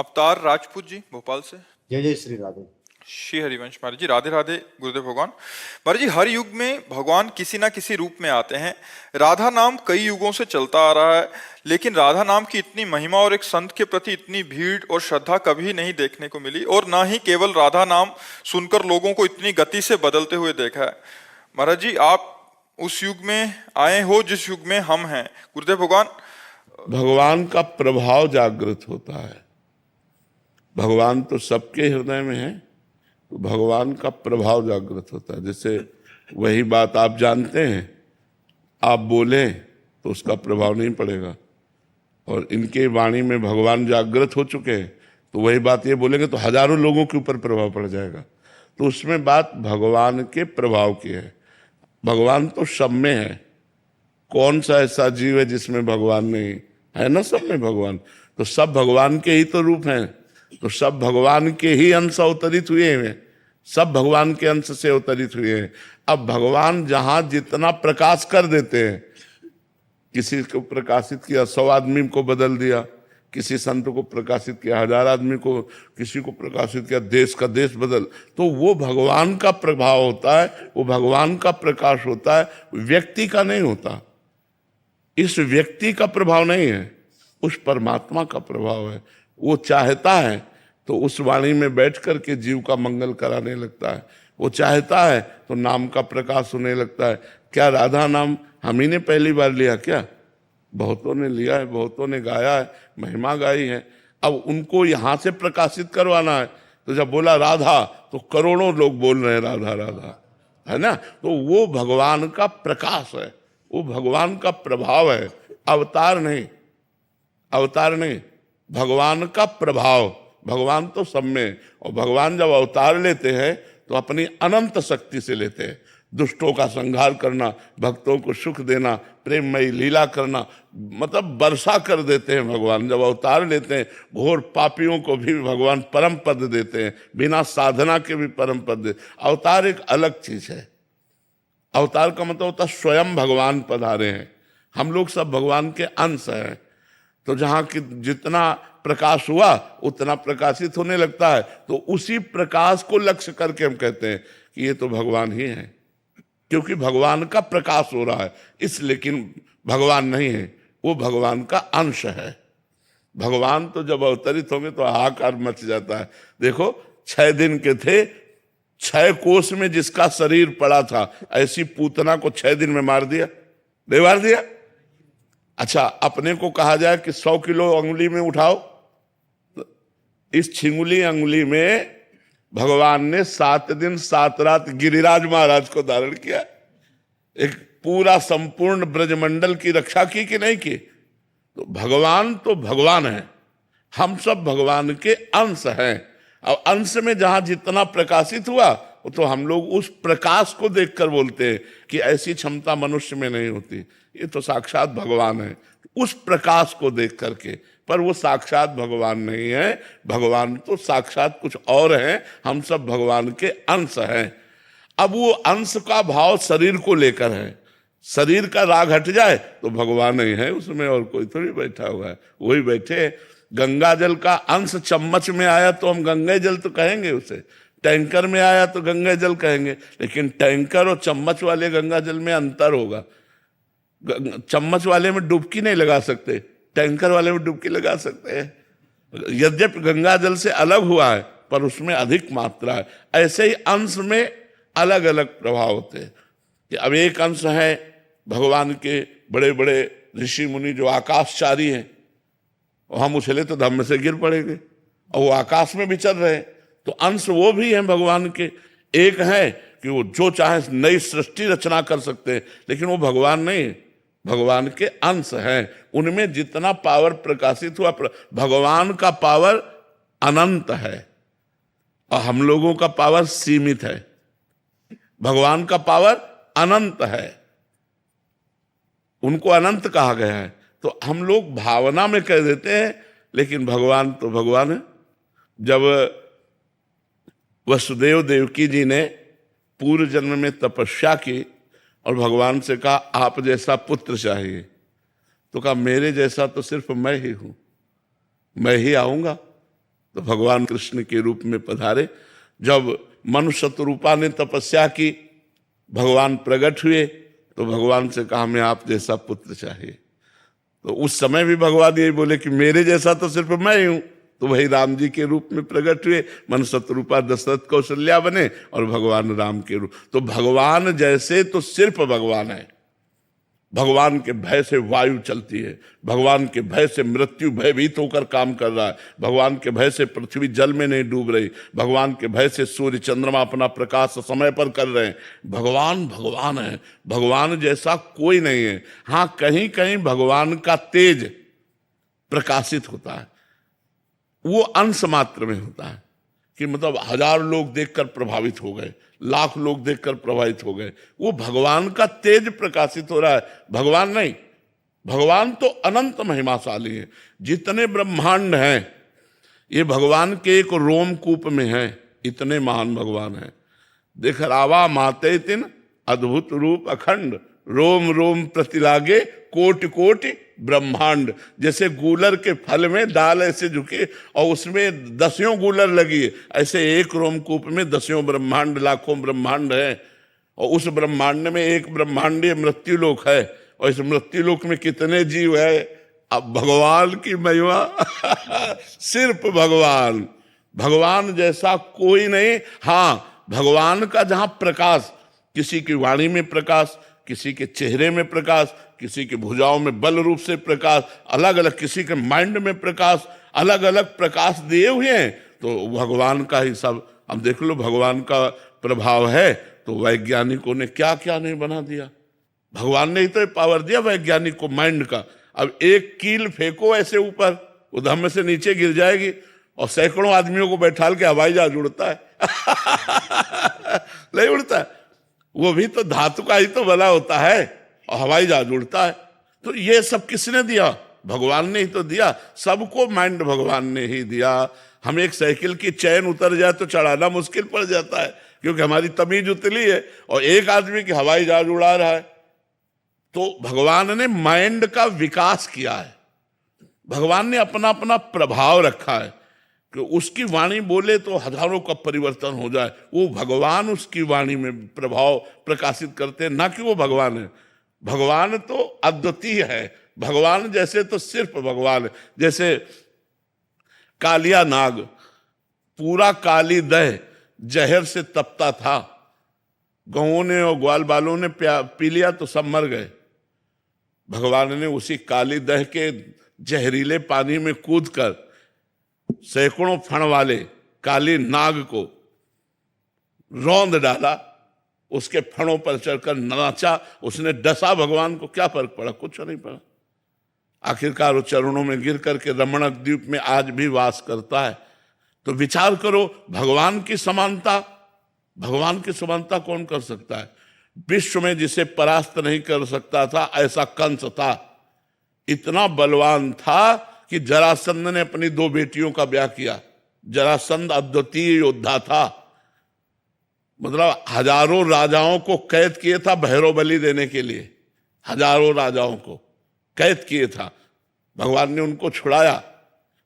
अवतार राजपूत जी भोपाल से। जय जय श्री राधे। श्री हरिवंश महाराज जी, राधे राधे गुरुदेव भगवान। महाराज जी, हर युग में भगवान किसी ना किसी रूप में आते हैं। राधा नाम कई युगों से चलता आ रहा है, लेकिन राधा नाम की इतनी महिमा और एक संत के प्रति इतनी भीड़ और श्रद्धा कभी नहीं देखने को मिली, और ना ही केवल राधा नाम सुनकर लोगों को इतनी गति से बदलते हुए देखा है। महाराज जी, आप उस युग में आए हो जिस युग में हम हैं। गुरुदेव भगवान, भगवान का प्रभाव जागृत होता है। भगवान तो सबके हृदय में है, तो भगवान का प्रभाव जागृत होता है। जैसे वही बात आप जानते हैं, आप बोले तो उसका प्रभाव नहीं पड़ेगा, और इनके वाणी में भगवान जागृत हो चुके हैं, तो वही बात ये बोलेंगे तो हजारों लोगों के ऊपर प्रभाव पड़ जाएगा। तो उसमें बात भगवान के प्रभाव की है। भगवान तो सब में है। कौन सा ऐसा जीव है जिसमें भगवान नहीं है? ना सब में भगवान। तो सब भगवान के ही तो रूप हैं, तो सब भगवान के ही अंश अवतरित हुए हैं, सब भगवान के अंश से अवतरित हुए हैं। अब भगवान जहां जितना प्रकाश कर देते हैं, किसी को प्रकाशित किया 100 आदमी को बदल दिया, किसी संत को प्रकाशित किया 1000 आदमी को, किसी को प्रकाशित किया देश का देश बदल, तो वो भगवान का प्रभाव होता है, वो भगवान का प्रकाश होता है, व्यक्ति का नहीं होता। इस व्यक्ति का प्रभाव नहीं है, उस परमात्मा का प्रभाव है। वो चाहता है तो उस वाणी में बैठ करके जीव का मंगल कराने लगता है। वो चाहता है तो नाम का प्रकाश होने लगता है। क्या राधा नाम हम ही ने पहली बार लिया? क्या बहुतों ने लिया है, बहुतों ने गाया है, महिमा गाई है। अब उनको यहाँ से प्रकाशित करवाना है, तो जब बोला राधा तो करोड़ों लोग बोल रहे हैं राधा राधा, है ना। तो वो भगवान का प्रकाश है, वो भगवान का प्रभाव है, अवतार नहीं, अवतार नहीं, भगवान का प्रभाव। भगवान तो सब में, और भगवान जब अवतार लेते हैं तो अपनी अनंत शक्ति से लेते हैं। दुष्टों का संहार करना, भक्तों को सुख देना, प्रेममयी लीला करना, मतलब वर्षा कर देते हैं भगवान जब अवतार लेते हैं। घोर पापियों को भी भगवान परम पद देते हैं, बिना साधना के भी परम पद देते। अवतार एक अलग चीज है। अवतार का मतलब होता है स्वयं भगवान पधारे हैं। हम लोग सब भगवान के अंश हैं, तो जहां की जितना प्रकाश हुआ उतना प्रकाशित होने लगता है, तो उसी प्रकाश को लक्ष्य करके हम कहते हैं कि ये तो भगवान ही है, क्योंकि भगवान का प्रकाश हो रहा है। इस लेकिन भगवान नहीं है, वो भगवान का अंश है। भगवान तो जब अवतरित होंगे तो हाहाकार मच जाता है। देखो 6 दिन के थे, 6 कोस में जिसका शरीर पड़ा था, ऐसी पूतना को 6 दिन में मार दिया, नहीं मार दिया? अच्छा, अपने को कहा जाए कि 100 किलो अंगुली में उठाओ, तो इस छिंगुली अंगुली में भगवान ने 7 दिन 7 रात गिरिराज महाराज को धारण किया। एक पूरा संपूर्ण ब्रजमंडल की रक्षा की कि नहीं की? तो भगवान है, हम सब भगवान के अंश हैं। अब अंश में जहां जितना प्रकाशित हुआ, तो हम लोग उस प्रकाश को देखकर बोलते हैं कि ऐसी क्षमता मनुष्य में नहीं होती, ये तो साक्षात भगवान है। उस प्रकाश को देख करके, पर वो साक्षात भगवान नहीं है, भगवान तो साक्षात कुछ और है। हम सब भगवान के अंश हैं। अब वो अंश का भाव शरीर को लेकर है। शरीर का राग हट जाए तो भगवान ही है उसमें, और कोई थोड़ी बैठा हुआ है, वही बैठे। गंगा जल का अंश चम्मच में आया तो हम गंगा जल तो कहेंगे उसे, टैंकर में आया तो गंगा जल कहेंगे, लेकिन टैंकर और चम्मच वाले गंगा जल में अंतर होगा। चम्मच वाले में डुबकी नहीं लगा सकते, टैंकर वाले में डुबकी लगा सकते हैं। यद्यपि गंगा जल से अलग हुआ है, पर उसमें अधिक मात्रा है। ऐसे ही अंश में अलग अलग प्रभाव होते हैं। कि अब एक अंश है भगवान के बड़े बड़े ऋषि मुनि जो आकाशचारी हैं, हम उछले तो धम्म से गिर पड़ेंगे, और वो आकाश में भी चल रहे हैं। तो अंश वो भी हैं भगवान के। एक है कि वो जो चाहे नई सृष्टि रचना कर सकते हैं, लेकिन वो भगवान नहीं, भगवान के अंश हैं। उनमें जितना पावर प्रकाशित हुआ, भगवान का पावर अनंत है और हम लोगों का पावर सीमित है। भगवान का पावर अनंत है, उनको अनंत कहा गया है। तो हम लोग भावना में कह देते हैं, लेकिन भगवान तो भगवान है। जब वसुदेव देवकी जी ने पूर्व जन्म में तपस्या की और भगवान से कहा आप जैसा पुत्र चाहिए, तो कहा मेरे जैसा तो सिर्फ मैं ही हूं, मैं ही आऊंगा। तो भगवान कृष्ण के रूप में पधारे। जब मनु शतरूपा ने तपस्या की, भगवान प्रकट हुए, तो भगवान से कहा हमें आप जैसा पुत्र चाहिए। तो उस समय भी भगवान यही बोले कि मेरे जैसा तो सिर्फ मैं ही हूं। तो वही राम जी के रूप में प्रकट हुए, मनु शतरूपा दशरथ कौशल्या बने और भगवान राम के रूप। तो भगवान जैसे तो सिर्फ भगवान है। भगवान के भय से वायु चलती है, भगवान के भय से मृत्यु भयभीत होकर काम कर रहा है, भगवान के भय से पृथ्वी जल में नहीं डूब रही, भगवान के भय से सूर्य चंद्रमा अपना प्रकाश समय पर कर रहे हैं। भगवान भगवान है, भगवान जैसा कोई नहीं है। हाँ, कहीं कहीं भगवान का तेज प्रकाशित होता है, वो अंश मात्र में होता है कि मतलब 1000 लोग देखकर प्रभावित हो गए, लाख लोग देखकर प्रभावित हो गए, वो भगवान का तेज प्रकाशित हो रहा है, भगवान नहीं। भगवान तो अनंत महिमाशाली है। जितने ब्रह्मांड हैं ये भगवान के एक रोमकूप में है, इतने महान भगवान हैं। देख रावा माते तिन अद्भुत रूप अखंड, रोम रोम प्रतिलागे कोटि कोटि ब्रह्मांड। जैसे गूलर के फल में दाल ऐसे झुके और उसमें 10 गूलर लगी है, ऐसे एक रोमकूप में 10 ब्रह्मांड, लाखों ब्रह्मांड है। और उस ब्रह्मांड में एक ब्रह्मांडीय मृत्युलोक है, और इस मृत्युलोक में कितने जीव है। अब भगवान की महिमा सिर्फ भगवान, भगवान जैसा कोई नहीं। हाँ, भगवान का जहां प्रकाश, किसी की वाणी में प्रकाश, किसी के चेहरे में प्रकाश, किसी की भुजाओं में बल रूप से प्रकाश, अलग अलग, किसी के माइंड में प्रकाश, अलग अलग प्रकाश दिए हुए हैं। तो भगवान का ही सब। अब देख लो, भगवान का प्रभाव है तो वैज्ञानिकों ने क्या क्या नहीं बना दिया। भगवान ने ही तो पावर दिया वैज्ञानिक को माइंड का। अब एक कील फेंको ऐसे ऊपर, वो धम्म से नीचे गिर जाएगी और सैकड़ों आदमियों को बैठाल के हवाई जहाज उड़ता है नहीं उड़ता है, वो भी तो धातु का ही तो बना होता है और हवाई जहाज उड़ता है। तो ये सब किसने दिया? भगवान ने ही तो दिया। सबको माइंड भगवान ने ही दिया। हम एक साइकिल की चैन उतर जाए तो चढ़ाना मुश्किल पड़ जाता है, क्योंकि हमारी तमीज उतली है, और एक आदमी की हवाई जहाज उड़ा रहा है। तो भगवान ने माइंड का विकास किया है, भगवान ने अपना अपना प्रभाव रखा है कि उसकी वाणी बोले तो हजारों का परिवर्तन हो जाए। वो भगवान उसकी वाणी में प्रभाव प्रकाशित करते हैं, ना कि वो भगवान है। भगवान तो अद्वितीय है, भगवान जैसे तो सिर्फ भगवान है। जैसे कालिया नाग पूरा काली दह जहर से तपता था, गौं ने और ग्वाल बालों ने पी लिया तो सब मर गए। भगवान ने उसी काली दह के जहरीले पानी में कूदकर सैकड़ों फण वाले काली नाग को रौंद डाला, उसके फणों पर चढ़कर नाचा, उसने डसा। भगवान को क्या फर्क पड़ा? कुछ नहीं पड़ा। आखिरकार वो चरणों में गिर करके रमणक द्वीप में आज भी वास करता है। तो विचार करो, भगवान की समानता, भगवान की समानता कौन कर सकता है? विश्व में जिसे परास्त नहीं कर सकता था ऐसा कंस था। इतना बलवान था कि जरासंध ने अपनी 2 बेटियों का ब्याह किया। जरासंध अद्वितीय योद्धा था, मतलब हजारों राजाओं को कैद किए था भैरव बलि देने के लिए। हजारों राजाओं को कैद किए था, भगवान ने उनको छुड़ाया।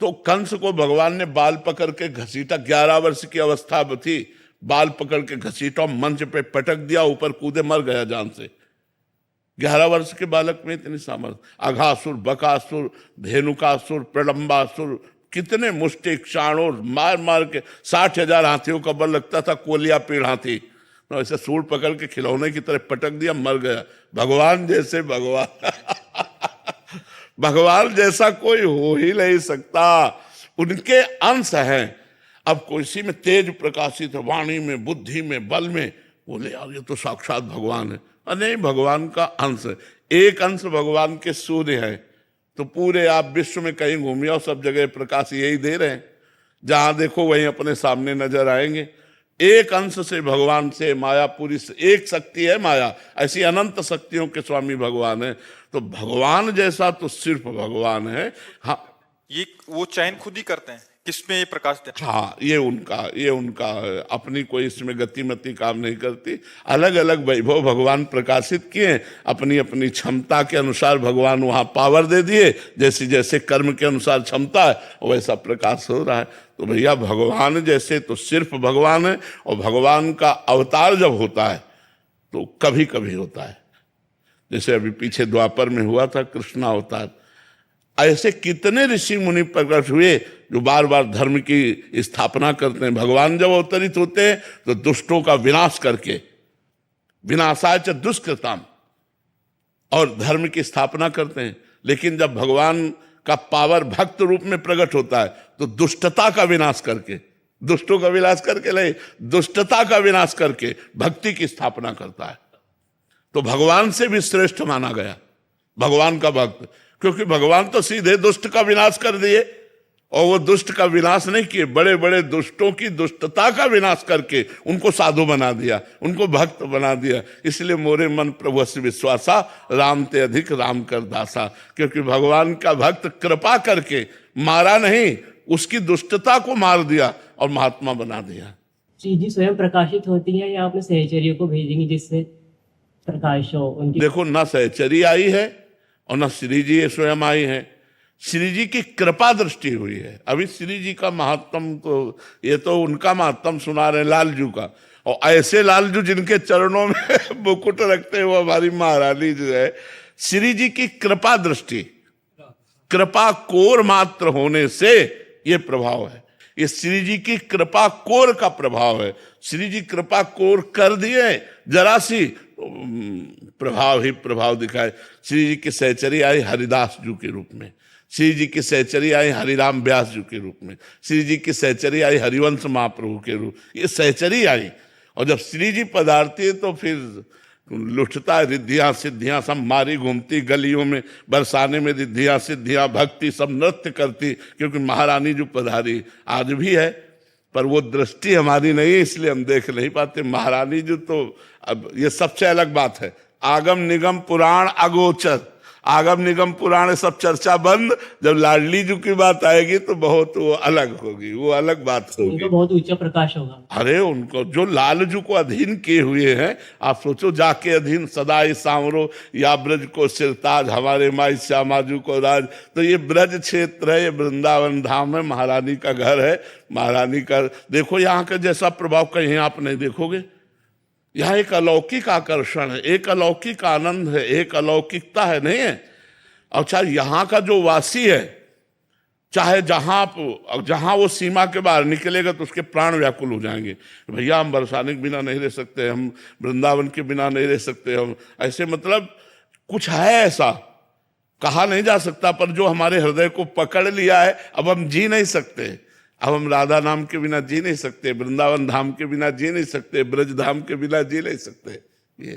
तो कंस को भगवान ने बाल पकड़ के घसीटा, 11 वर्ष की अवस्था थी, बाल पकड़ के घसीटा, मंच पे पटक दिया, ऊपर कूदे, मर गया जान से। 11 वर्ष के बालक में इतनी सामर्थ्य। अघासुर, बकासुर, धेनुकासुर, प्रलंबासुर, कितने मुष्टिक शाणों मार मार के 60,000 हाथियों का बल लगता था, कोलिया पीड़ हाथी, तो ऐसे सूर पकड़ के खिलौने की तरह पटक दिया, मर गया। भगवान जैसे भगवान भगवान जैसा कोई हो ही नहीं सकता। उनके अंश हैं। अब किसी में तेज प्रकाशित है, वाणी में, बुद्धि में, बल में, बोले यार ये तो साक्षात भगवान है। नहीं, भगवान का अंश है। एक अंश भगवान के सूर्य है, तो पूरे आप विश्व में कहीं घूमिए और सब जगह प्रकाश यही दे रहे हैं, जहां देखो वहीं अपने सामने नजर आएंगे। एक अंश से भगवान से माया पूरी, एक शक्ति है माया, ऐसी अनंत शक्तियों के स्वामी भगवान है। तो भगवान जैसा तो सिर्फ भगवान है। हाँ, ये वो चयन खुद ही करते हैं किसमें ये प्रकाश दे? हाँ, ये उनका अपनी कोई इसमें गतिमति काम नहीं करती। अलग अलग वैभव भगवान प्रकाशित किए, अपनी अपनी क्षमता के अनुसार भगवान वहाँ पावर दे दिए, जैसे जैसे कर्म के अनुसार क्षमता है वैसा प्रकाश हो रहा है। तो भैया भगवान जैसे तो सिर्फ भगवान है, और भगवान का अवतार जब होता है तो कभी कभी होता है, जैसे अभी पीछे द्वापर में हुआ था कृष्ण अवतार। ऐसे कितने ऋषि मुनि प्रकट हुए जो बार बार धर्म की स्थापना करते हैं। भगवान जब अवतरित होते हैं तो दुष्टों का विनाश करके, विनाशाय च दुष्कृताम, और धर्म की स्थापना करते हैं। लेकिन जब भगवान का पावर भक्त रूप में प्रकट होता है तो दुष्टता का विनाश करके, दुष्टों का विनाश करके नहीं, दुष्टता का विनाश करके भक्ति की स्थापना करता है। तो भगवान से भी श्रेष्ठ माना गया भगवान का भक्त, क्योंकि भगवान तो सीधे दुष्ट का विनाश कर दिए, और वो दुष्ट का विनाश नहीं किए, बड़े बड़े दुष्टों की दुष्टता का विनाश करके उनको साधु बना दिया, उनको भक्त बना दिया। इसलिए मोरे मन प्रभु से विश्वासा, राम ते अधिक राम कर दासा। क्योंकि भगवान का भक्त कृपा करके मारा नहीं, उसकी दुष्टता को मार दिया और महात्मा बना दिया। श्री जी स्वयं प्रकाशित होती है या आपने सहचर्यों को भेजेंगे जिससे प्रकाश हो उनकी? देखो, ना सहचरी आई है और ना श्री जी स्वयं आई है। श्री जी की कृपा दृष्टि हुई है। अभी श्री जी का महात्म तो ये तो उनका महात्म सुना रहे लालजू का, और ऐसे लालजू जिनके चरणों में मुकुट रखते हुए हमारी महारानी जो है। श्री जी की कृपा दृष्टि, कृपा कोर मात्र होने से ये प्रभाव है। ये श्री जी की कृपा कोर का प्रभाव है। श्री जी कृपा कोर कर दिए, जरा सी प्रभाव ही प्रभाव दिखाए। श्री जी की सहचरी आई हरिदास जी के रूप में, श्री जी की सहचरी आई हरिराम व्यास जी के रूप में, श्री जी की सहचरी आई हरिवंश महाप्रभु के रूप, ये सहचरी आई। और जब श्री जी पधारती है तो फिर लुटता रिद्धियां सिद्धियां सब मारी घूमती गलियों में, बरसाने में रिद्धियां सिद्धियां, भक्ति सब नृत्य करती, क्योंकि महारानी जो पधारी आज भी है, पर वो दृष्टि हमारी नहीं है इसलिए हम देख नहीं पाते। महारानी जो तो अब ये सबसे अलग बात है। आगम निगम पुराण अगोचर, आगम निगम पुराण सब चर्चा बंद। जब लाडली जी की बात आएगी तो बहुत वो अलग होगी, वो अलग बात होगी। उनका बहुत ऊंचा प्रकाश होगा। अरे उनको जो लालजू को अधीन किए हुए हैं, आप सोचो, जाके अधीन सदाई सांवरो या ब्रज को सिरताज, हमारे माई श्यामाजू को राज। तो ये ब्रज क्षेत्र है, ये वृंदावन धाम है, महारानी का घर है। महारानी का देखो, यहाँ का जैसा प्रभाव कहीं आप नहीं देखोगे। यहाँ एक अलौकिक आकर्षण है, एक अलौकिक आनंद है, एक अलौकिकता है, नहीं है। और चाहे यहाँ का जो वासी है, चाहे जहां वो सीमा के बाहर निकलेगा तो उसके प्राण व्याकुल हो जाएंगे। भैया हम बरसाने के बिना नहीं रह सकते, हम वृंदावन के बिना नहीं रह सकते, हम ऐसे, मतलब कुछ है ऐसा, कहा नहीं जा सकता, पर जो हमारे हृदय को पकड़ लिया है। अब हम जी नहीं सकते, अब हम राधा नाम के बिना जी नहीं सकते, वृंदावन धाम के बिना जी नहीं सकते, ब्रज धाम के बिना जी नहीं सकते। ये